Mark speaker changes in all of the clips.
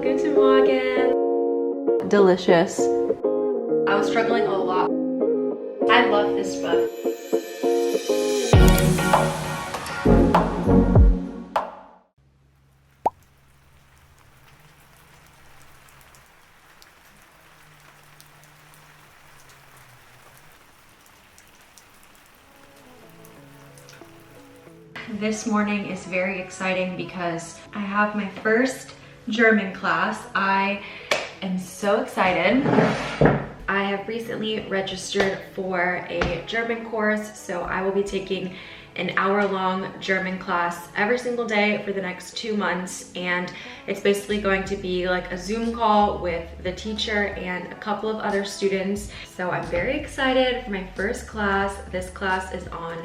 Speaker 1: Guten Morgen. Delicious. I was struggling a lot. I love this book. This morning is very exciting because I have my first German class. I am so excited. I have recently registered for a German course, so I will be taking an hour-long German class every single day for the next 2 months, and it's basically going to be like a Zoom call with the teacher and a couple of other students. So I'm very excited for my first class. This class is on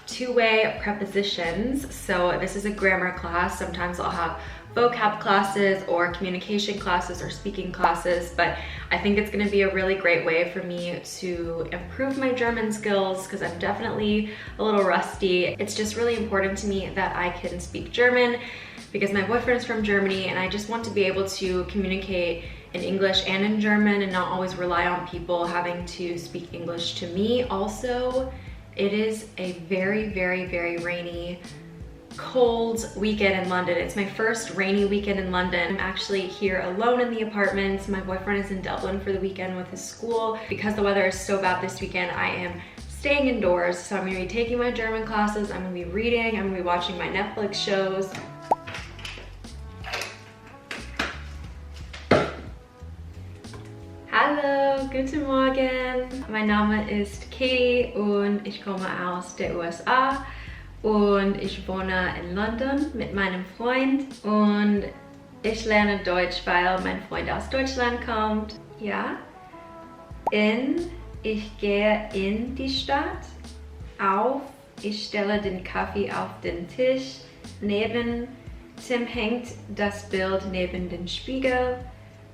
Speaker 1: two-way prepositions. So this is a grammar class. Sometimes I'll have vocab classes or communication classes or speaking classes, but I think it's going to be a really great way for me to improve my German skills because I'm definitely a little rusty. It's just really important to me that I can speak German because my boyfriend's from Germany, and I just want to be able to communicate in English and in German and not always rely on people having to speak English to me. Also, it is a very, very, very rainy, cold weekend in London. It's my first rainy weekend in London. I'm actually here alone in the apartment. My boyfriend is in Dublin for the weekend with his school. Because the weather is so bad this weekend, I am staying indoors. So I'm gonna be taking my German classes, I'm gonna be reading, I'm gonna be watching my Netflix shows. Hallo, guten Morgen. Mein Name ist Katie und ich komme aus der USA und ich wohne in London mit meinem Freund und ich lerne Deutsch, weil mein Freund aus Deutschland kommt. Ja. Ich gehe in die Stadt. Auf, ich stelle den Kaffee auf den Tisch. Neben Tim hängt das Bild neben den Spiegel.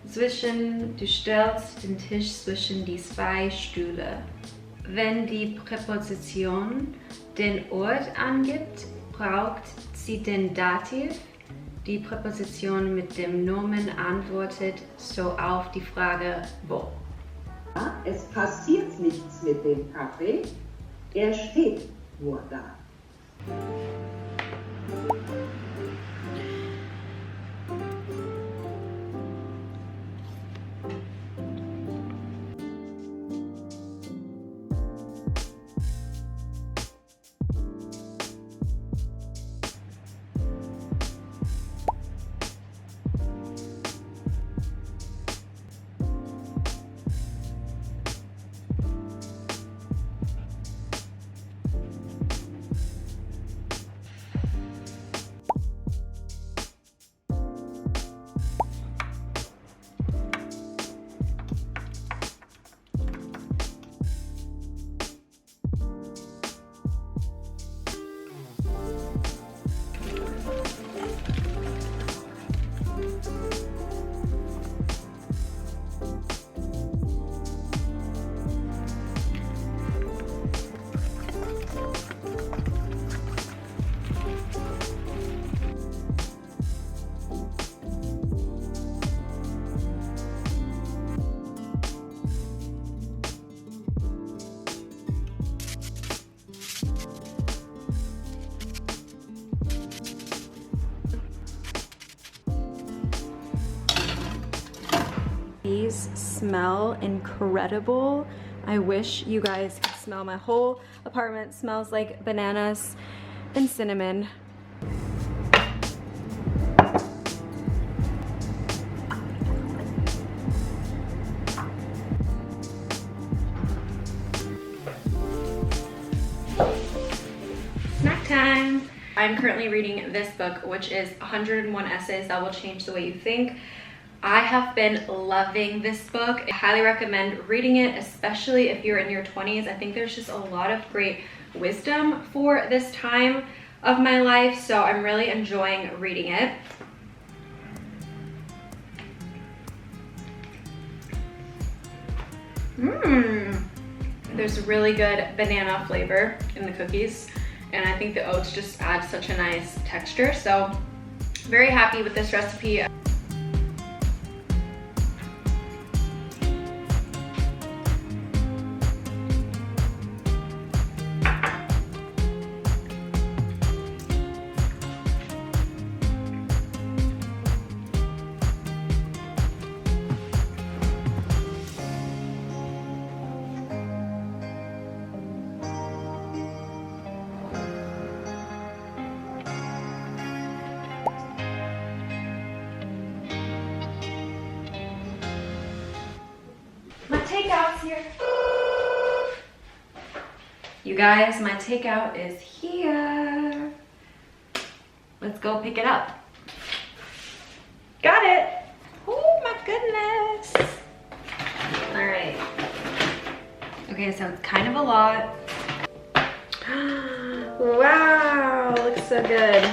Speaker 1: Du stellst den Tisch zwischen die zwei Stühle. Wenn die Präposition den Ort angibt, braucht sie den Dativ. Die Präposition mit dem Nomen antwortet so auf die Frage wo.
Speaker 2: Es passiert nichts mit dem Kaffee, er steht nur da.
Speaker 1: These smell incredible. I wish you guys could smell. My whole apartment smells like bananas and cinnamon. Snack time! I'm currently reading this book, which is 101 Essays That Will Change the Way You Think. I have been loving this book. I highly recommend reading it, especially if you're in your 20s. I think there's just a lot of great wisdom for this time of my life, so I'm really enjoying reading it. There's really good banana flavor in the cookies, and I think the oats just add such a nice texture, so very happy with this recipe. guys, my takeout is here. Let's go pick it up. Got it. Oh my goodness. All right. Okay, so it's kind of a lot. Wow, looks so good.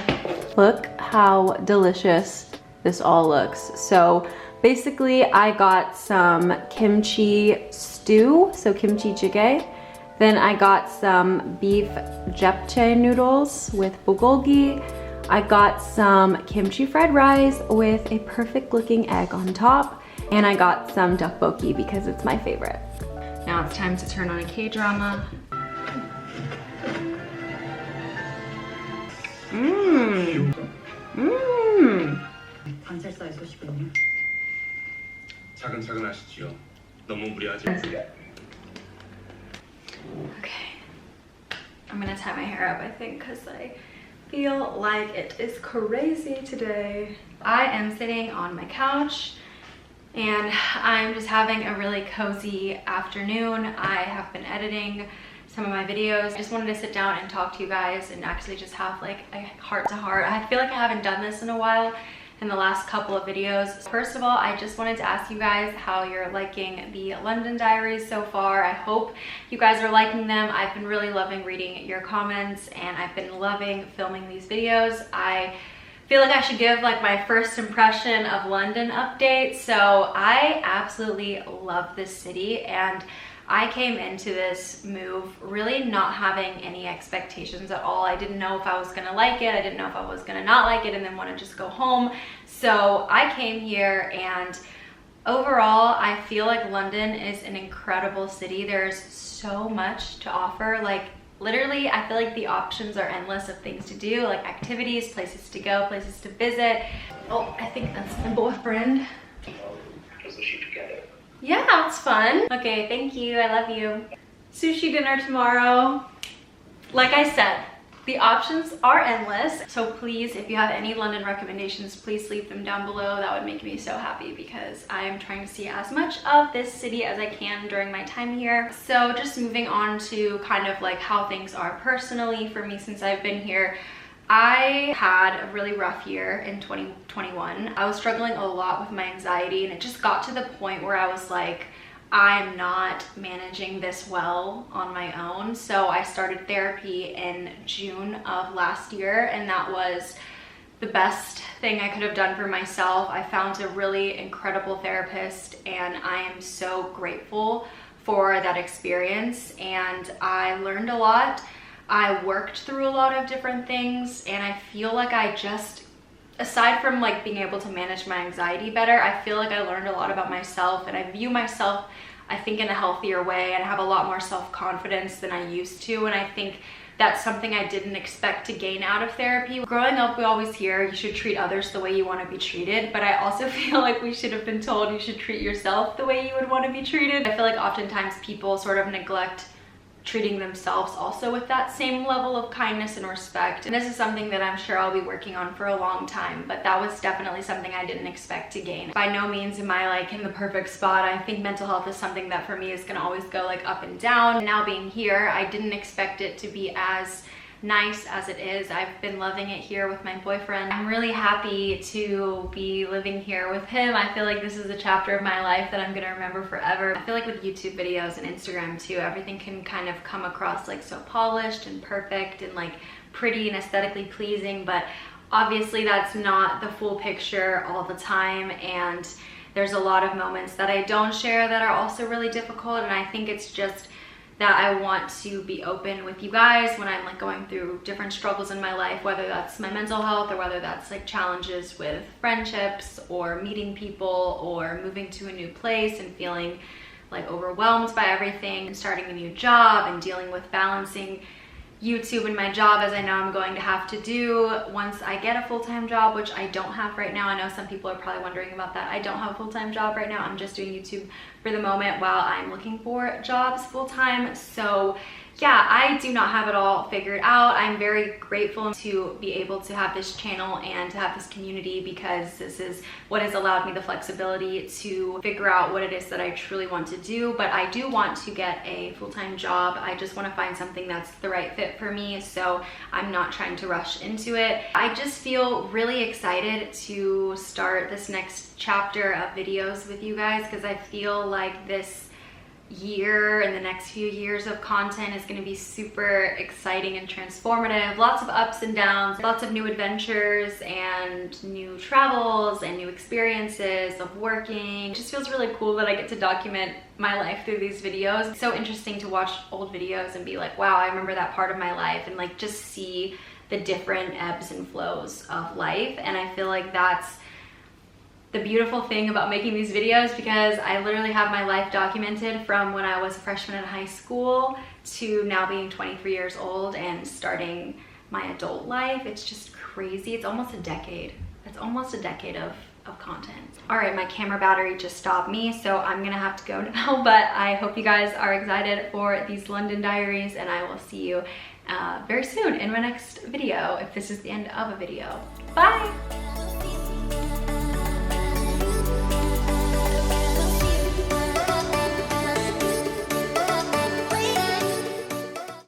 Speaker 1: Look how delicious this all looks. So basically I got some kimchi stew, so kimchi jjigae. Then I got some beef japchae noodles with bulgogi. I got some kimchi fried rice with a perfect looking egg on top. And I got some tteokbokki because it's my favorite. Now it's time to turn on a K-drama.
Speaker 3: 차근차근 하시지요. 너무 무리하지.
Speaker 1: Okay, I'm gonna tie my hair up, I think, because I feel like it is crazy today. I am sitting on my couch and I'm just having a really cozy afternoon. I have been editing some of my videos. I just wanted to sit down and talk to you guys and actually just have like a heart-to-heart. I feel like I haven't done this in a while in the last couple of videos. First of all, I just wanted to ask you guys how you're liking the London diaries so far. I hope you guys are liking them. I've been really loving reading your comments and I've been loving filming these videos. I feel like I should give like my first impression of London update. So I absolutely love this city and I came into this move really not having any expectations at all. I didn't know if I was gonna like it. I didn't know if I was gonna not like it and then want to just go home. So I came here and overall, I feel like London is an incredible city. There's so much to offer. Like literally, I feel like the options are endless of things to do, like activities, places to go, places to visit. Oh, I think that's my boyfriend. Yeah, it's fun. Okay, thank you. I love you. Sushi dinner tomorrow. Like I said, the options are endless. So please, if you have any London recommendations, please leave them down below. That would make me so happy because I am trying to see as much of this city as I can during my time here. So just moving on to kind of like how things are personally for me since I've been here. I had a really rough year in 2021. I was struggling a lot with my anxiety and it just got to the point where I was like, I'm not managing this well on my own. So I started therapy in June of last year and that was the best thing I could have done for myself. I found a really incredible therapist and I am so grateful for that experience and I learned a lot. I worked through a lot of different things and I feel like I just, aside from like being able to manage my anxiety better, I feel like I learned a lot about myself and I view myself, I think, in a healthier way and I have a lot more self-confidence than I used to, and I think that's something I didn't expect to gain out of therapy. Growing up, we always hear you should treat others the way you want to be treated, but I also feel like we should have been told you should treat yourself the way you would want to be treated. I feel like oftentimes people sort of neglect treating themselves also with that same level of kindness and respect. And this is something that I'm sure I'll be working on for a long time, but that was definitely something I didn't expect to gain. By no means am I like in the perfect spot. I think mental health is something that for me is gonna always go like up and down. And now being here, I didn't expect it to be as nice as it is. I've been loving it here with my boyfriend. I'm really happy to be living here with him. I feel like this is a chapter of my life that I'm gonna remember forever. I feel like with YouTube videos and Instagram too, everything can kind of come across like so polished and perfect and like pretty and aesthetically pleasing, but obviously that's not the full picture all the time, and there's a lot of moments that I don't share that are also really difficult, and I think it's just that I want to be open with you guys when I'm like going through different struggles in my life, whether that's my mental health or whether that's like challenges with friendships or meeting people or moving to a new place and feeling like overwhelmed by everything and starting a new job and dealing with balancing YouTube and my job, as I know I'm going to have to do once I get a full-time job, which I don't have right now. I know some people are probably wondering about that. I don't have a full-time job right now. I'm just doing YouTube for the moment while I'm looking for jobs full-time. So yeah, I do not have it all figured out. I'm very grateful to be able to have this channel and to have this community, because this is what has allowed me the flexibility to figure out what it is that I truly want to do. But I do want to get a full-time job. I just want to find something that's the right fit for me, so I'm not trying to rush into it. I just feel really excited to start this next chapter of videos with you guys, because I feel like this year and the next few years of content is going to be super exciting and transformative. Lots of ups and downs, lots of new adventures and new travels and new experiences of working. It just feels really cool that I get to document my life through these videos. It's so interesting to watch old videos and be like, wow, I remember that part of my life, and like just see the different ebbs and flows of life. And I feel like that's the beautiful thing about making these videos, because I literally have my life documented from when I was a freshman in high school to now being 23 years old and starting my adult life. It's just crazy. It's almost a decade. It's almost a decade of content. All right, my camera battery just stopped me, so I'm gonna have to go now, but I hope you guys are excited for these London diaries, and I will see you very soon in my next video, if this is the end of a video. Bye!